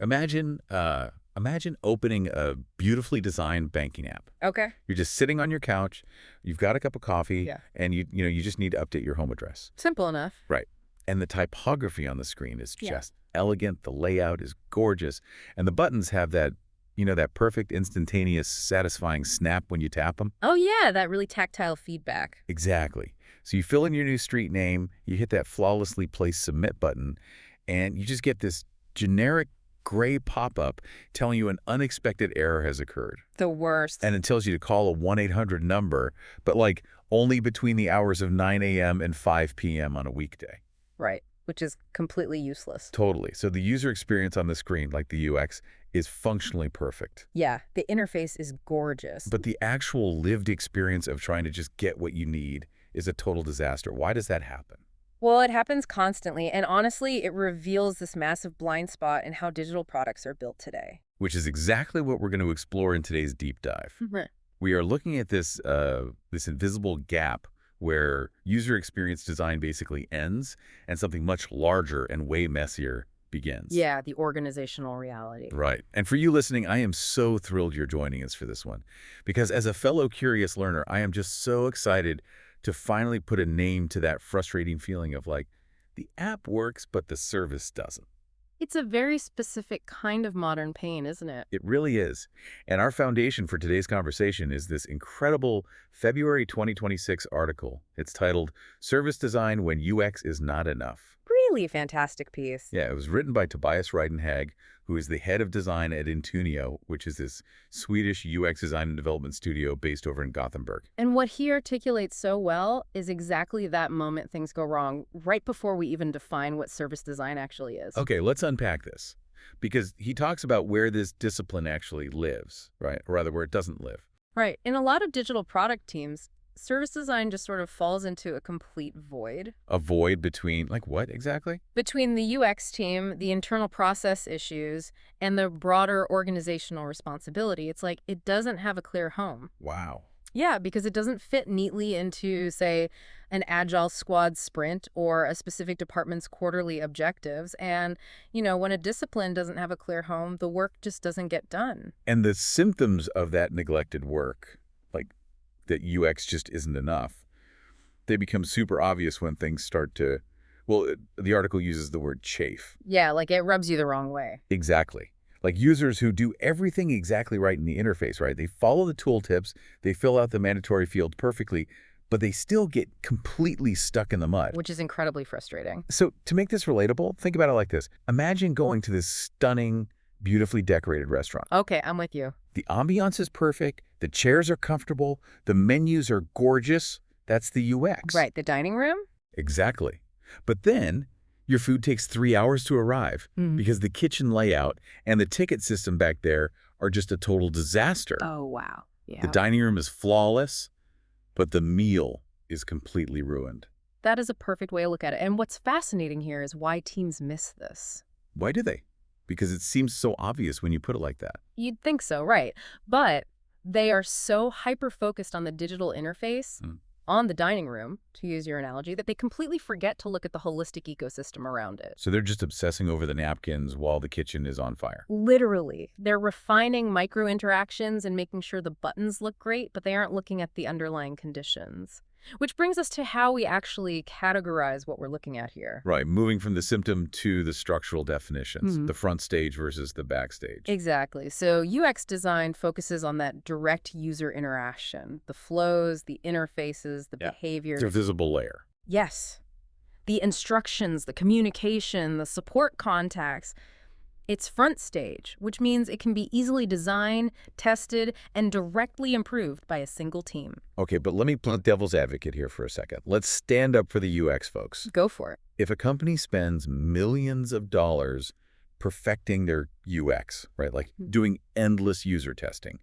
Imagine opening a beautifully designed banking app. Okay. You're just sitting on your couch, you've got a cup of coffee, Yeah. and you just need to update your home address. Simple enough. Right. And the typography on the screen is Yeah. just elegant, the layout is gorgeous, and the buttons have that perfect instantaneous satisfying snap when you tap them. Oh, yeah, that really tactile feedback. Exactly. So you fill in your new street name, you hit that flawlessly placed submit button, and you just get this generic gray pop-up telling you an unexpected error has occurred. The worst. And it tells you to call a 1-800 number, but like only between the hours of 9 a.m. and 5 p.m. on a weekday. Right, which is completely useless. Totally. So the user experience on the screen, like the UX, is functionally perfect. Yeah, the interface is gorgeous. But the actual lived experience of trying to just get what you need is a total disaster. Why does that happen? Well, it happens constantly, and honestly, it reveals this massive blind spot in how digital products are built today. Which is exactly what we're going to explore in today's deep dive. We are looking at this invisible gap where user experience design basically ends and something much larger and way messier begins. Yeah, the organizational reality. Right. And for you listening, I am so thrilled you're joining us for this one. Because as a fellow curious learner, I am just so excited to finally put a name to that frustrating feeling of like, the app works, but the service doesn't. It's a very specific kind of modern pain, isn't it? It really is. And our foundation for today's conversation is this incredible February 2026 article. It's titled, Service Design When UX is Not Enough. Really fantastic piece. Yeah, it was written by Tobias Reidenhag, who is the head of design at Intunio, which is this Swedish UX design and development studio based over in Gothenburg. And what he articulates so well is exactly that moment things go wrong, right before we even define what service design actually is. Okay, let's unpack this. Because he talks about where this discipline actually lives, right? Or rather, where it doesn't live. Right. In a lot of digital product teams, service design just sort of falls into a complete void. A void between, like what exactly? Between the UX team, the internal process issues, and the broader organizational responsibility. It's like it doesn't have a clear home. Wow. Yeah, because it doesn't fit neatly into, say, an agile squad sprint or a specific department's quarterly objectives. And, when a discipline doesn't have a clear home, the work just doesn't get done. And the symptoms of that neglected work, like that UX just isn't enough, they become super obvious when things start to, the article uses the word chafe. Yeah, like it rubs you the wrong way. Exactly. Like users who do everything exactly right in the interface, right? They follow the tooltips, they fill out the mandatory field perfectly, but they still get completely stuck in the mud. Which is incredibly frustrating. So to make this relatable, think about it like this. Imagine going to this stunning, beautifully decorated restaurant. Okay, I'm with you. The ambiance is perfect, the chairs are comfortable, the menus are gorgeous. That's the UX. Right, the dining room? Exactly. But then your food takes 3 hours to arrive because the kitchen layout and the ticket system back there are just a total disaster. Oh, wow. Yeah. The dining room is flawless, but the meal is completely ruined. That is a perfect way to look at it. And what's fascinating here is why teams miss this. Why do they? Because it seems so obvious when you put it like that. You'd think so, right? But they are so hyper-focused on the digital interface, on the dining room, to use your analogy, that they completely forget to look at the holistic ecosystem around it. So they're just obsessing over the napkins while the kitchen is on fire. Literally. They're refining micro-interactions and making sure the buttons look great, but they aren't looking at the underlying conditions. Which brings us to how we actually categorize what we're looking at here. Right, moving from the symptom to the structural definitions, the front stage versus the backstage. Exactly. So UX design focuses on that direct user interaction, the flows, the interfaces, the behaviors. It's a visible layer. Yes. The instructions, the communication, the support contacts. It's front stage, which means it can be easily designed, tested, and directly improved by a single team. Okay, but let me play devil's advocate here for a second. Let's stand up for the UX folks. Go for it. If a company spends millions of dollars perfecting their UX, right, like doing endless user testing,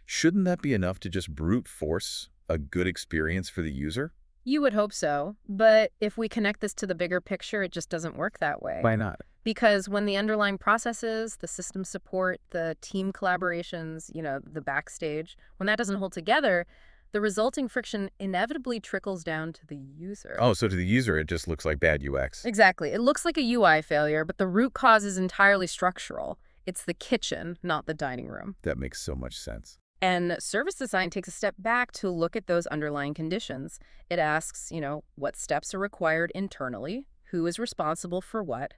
shouldn't that be enough to just brute force a good experience for the user? You would hope so, but if we connect this to the bigger picture, it just doesn't work that way. Why not? Because when the underlying processes, the system support, the team collaborations, the backstage, when that doesn't hold together, The resulting friction inevitably trickles down to the user. Oh, so to the user, it just looks like bad UX. Exactly. It looks like a UI failure, but the root cause is entirely structural. It's the kitchen, not the dining room. That makes so much sense. And service design takes a step back to look at those underlying conditions. It asks, what steps are required internally, who is responsible for what,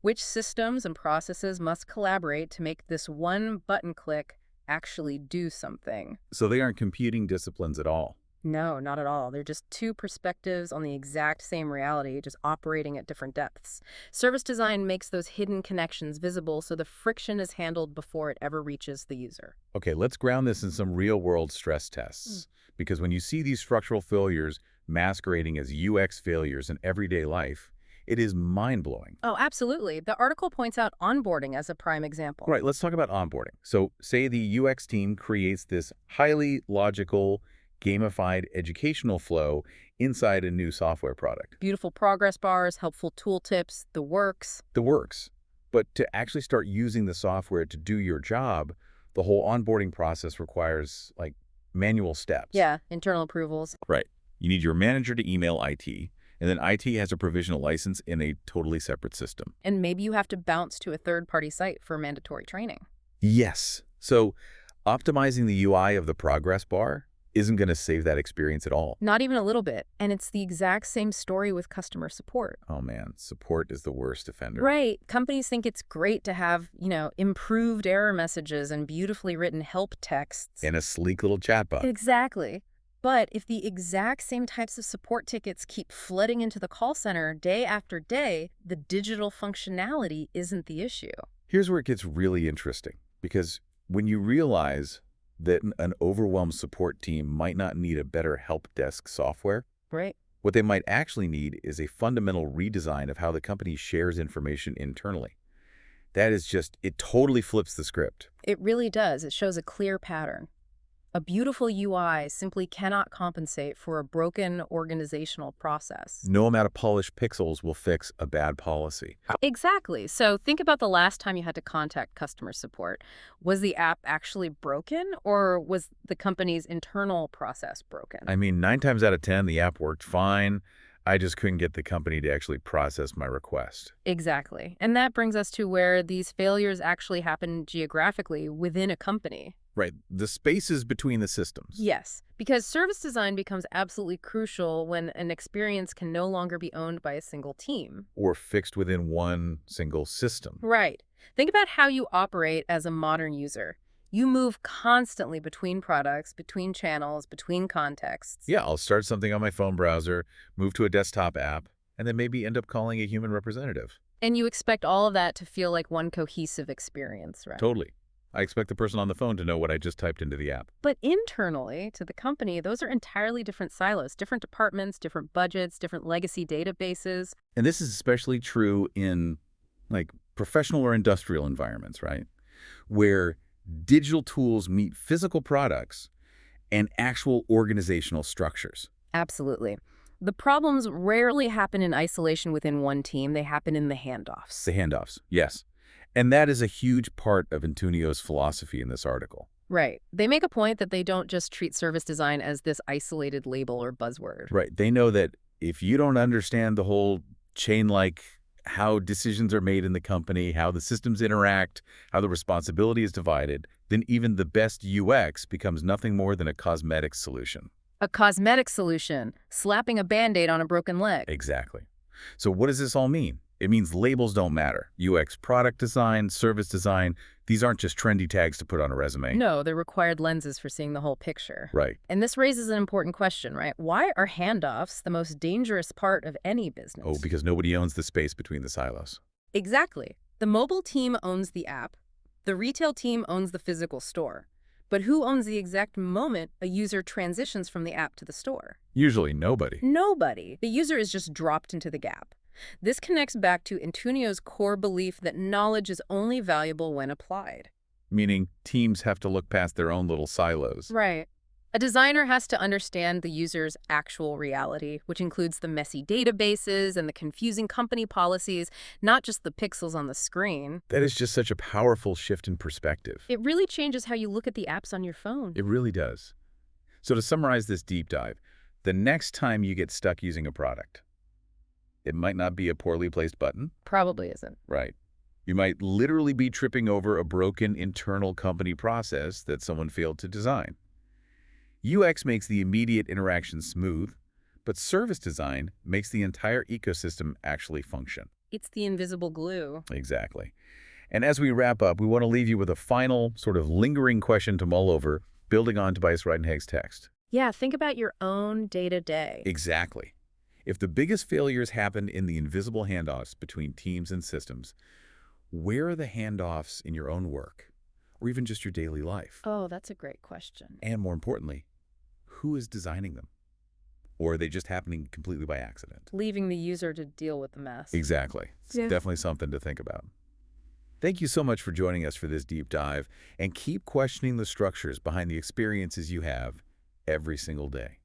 which systems and processes must collaborate to make this one button click actually do something. So they aren't competing disciplines at all. No, not at all. They're just two perspectives on the exact same reality, just operating at different depths. Service design makes those hidden connections visible so the friction is handled before it ever reaches the user. Okay, let's ground this in some real-world stress tests. Because when you see these structural failures masquerading as UX failures in everyday life, it is mind-blowing. Oh, absolutely. The article points out onboarding as a prime example. Right, let's talk about onboarding. So say the UX team creates this highly logical, gamified educational flow inside a new software product. Beautiful progress bars, helpful tooltips, the works. The works. But to actually start using the software to do your job, the whole onboarding process requires, like, manual steps. Yeah, internal approvals. Right. You need your manager to email IT, and then IT has a provisional license in a totally separate system. And maybe you have to bounce to a third-party site for mandatory training. Yes. So optimizing the UI of the progress bar isn't going to save that experience at all. Not even a little bit. And it's the exact same story with customer support. Oh man, support is the worst offender. Right. Companies think it's great to have, improved error messages and beautifully written help texts. And a sleek little chatbot. Exactly. But if the exact same types of support tickets keep flooding into the call center day after day, the digital functionality isn't the issue. Here's where it gets really interesting, because when you realize that an overwhelmed support team might not need a better help desk software, right? What they might actually need is a fundamental redesign of how the company shares information internally. That is just, it totally flips the script. It really does. It shows a clear pattern. A beautiful UI simply cannot compensate for a broken organizational process. No amount of polished pixels will fix a bad policy. Exactly. So think about the last time you had to contact customer support. Was the app actually broken, or was the company's internal process broken? I mean, 9 times out of 10, the app worked fine. I just couldn't get the company to actually process my request. Exactly. And that brings us to where these failures actually happen geographically within a company. Right. The spaces between the systems. Yes, because service design becomes absolutely crucial when an experience can no longer be owned by a single team. Or fixed within one single system. Right. Think about how you operate as a modern user. You move constantly between products, between channels, between contexts. Yeah, I'll start something on my phone browser, move to a desktop app, and then maybe end up calling a human representative. And you expect all of that to feel like one cohesive experience, right? Totally. I expect the person on the phone to know what I just typed into the app. But internally to the company, those are entirely different silos, different departments, different budgets, different legacy databases. And this is especially true in, like, professional or industrial environments, right? Where digital tools meet physical products and actual organizational structures. Absolutely. The problems rarely happen in isolation within one team. They happen in the handoffs. The handoffs, yes. And that is a huge part of Antonio's philosophy in this article. Right. They make a point that they don't just treat service design as this isolated label or buzzword. Right. They know that if you don't understand the whole chain, like how decisions are made in the company, how the systems interact, how the responsibility is divided, then even the best UX becomes nothing more than a cosmetic solution. A cosmetic solution, slapping a Band-Aid on a broken leg. Exactly. So what does this all mean? It means labels don't matter. UX product design, service design, these aren't just trendy tags to put on a resume. No, they're required lenses for seeing the whole picture. Right. And this raises an important question, right? Why are handoffs the most dangerous part of any business? Oh, because nobody owns the space between the silos. Exactly. The mobile team owns the app. The retail team owns the physical store. But who owns the exact moment a user transitions from the app to the store? Usually nobody. Nobody. The user is just dropped into the gap. This connects back to Antonio's core belief that knowledge is only valuable when applied. Meaning teams have to look past their own little silos. Right. A designer has to understand the user's actual reality, which includes the messy databases and the confusing company policies, not just the pixels on the screen. That is just such a powerful shift in perspective. It really changes how you look at the apps on your phone. It really does. So to summarize this deep dive, the next time you get stuck using a product, it might not be a poorly placed button. Probably isn't. Right. You might literally be tripping over a broken internal company process that someone failed to design. UX makes the immediate interaction smooth, but service design makes the entire ecosystem actually function. It's the invisible glue. Exactly. And as we wrap up, we want to leave you with a final, sort of lingering question to mull over, building on Tobias Reidenhage's text. Yeah, think about your own day-to-day. Exactly. If the biggest failures happen in the invisible handoffs between teams and systems, where are the handoffs in your own work, or even just your daily life? Oh, that's a great question. And more importantly, who is designing them? Or are they just happening completely by accident? Leaving the user to deal with the mess. Exactly. It's definitely something to think about. Thank you so much for joining us for this deep dive, and keep questioning the structures behind the experiences you have every single day.